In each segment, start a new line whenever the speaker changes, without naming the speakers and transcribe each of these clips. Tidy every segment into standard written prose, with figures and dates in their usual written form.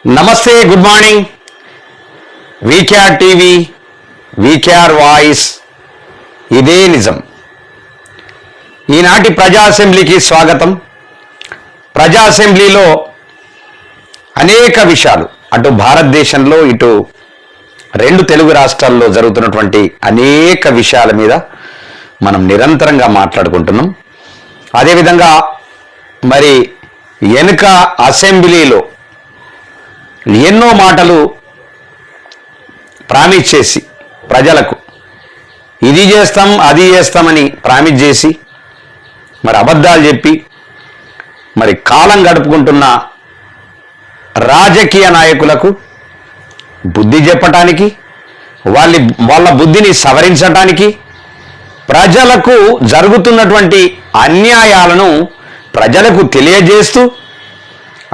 నమస్తే, good morning. VKR TV, VKR voice, ఇదే నిజం. ఈనాటి ప్రజా అసెంబ్లీకి స్వాగతం. ప్రజా అసెంబ్లీలో అనేక విషయాలు, అటు భారతదేశంలో ఇటు రెండు తెలుగు రాష్ట్రాల్లో జరుగుతున్నటువంటి అనేక విషయాల మీద మనం నిరంతరంగా మాట్లాడుకుంటున్నాం. అదేవిధంగా మరి వెనుక అసెంబ్లీలో ఎన్నో మాటలు ప్రామిస్ చేసి ప్రజలకు ఇది చేస్తాం అది చేస్తామని ప్రామిస్ చేసి మరి అబద్ధాలు చెప్పి మరి కాలం గడుపుకుంటున్న రాజకీయ నాయకులకు బుద్ధి చెప్పటానికి, వాళ్ళ బుద్ధిని సవరించటానికి, ప్రజలకు జరుగుతున్నటువంటి అన్యాయాలను ప్రజలకు తెలియజేస్తూ,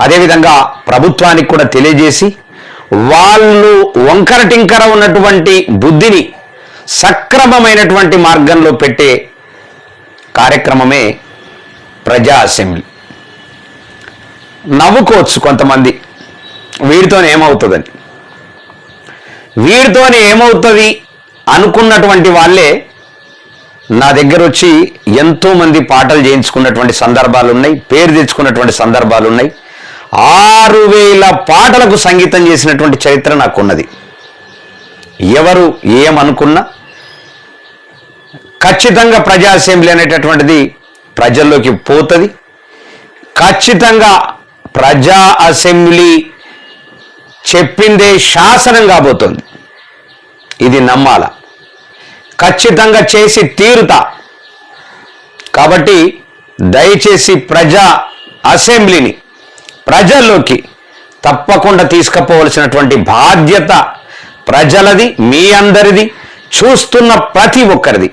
అదేవిధంగా ప్రభుత్వానికి కూడా తెలియజేసి వాళ్ళు వంకర టింకర ఉన్నటువంటి బుద్ధిని సక్రమమైనటువంటి మార్గంలో పెట్టే కార్యక్రమమే ప్రజా అసెంబ్లీ. నవ్వుకోవచ్చు కొంతమంది, వీడితోనే ఏమవుతుంది అనుకున్నటువంటి వాళ్ళే నా దగ్గర వచ్చి ఎంతోమంది పాటలు చేయించుకున్నటువంటి సందర్భాలు ఉన్నాయి, పేరు తెచ్చుకున్నటువంటి సందర్భాలు ఉన్నాయి. 6000 పాటలకు సంగీతం చేసినటువంటి చరిత్ర నాకున్నది. ఎవరు ఏమనుకున్నా ఖచ్చితంగా ప్రజా అసెంబ్లీ అనేటటువంటిది ప్రజల్లోకి పోతుంది. ఖచ్చితంగా ప్రజా అసెంబ్లీ చెప్పిందే శాసనం కాబోతుంది. ఇది నమ్మాల, ఖచ్చితంగా చేసి తీరుతా. కాబట్టి దయచేసి ప్రజా అసెంబ్లీని ప్రజల్లోకి తప్పకుండా తీసుకుపోవలసినటువంటి బాధ్యత ప్రజలది, మీ అందరిది, చూస్తున్న ప్రతి ఒక్కరిది.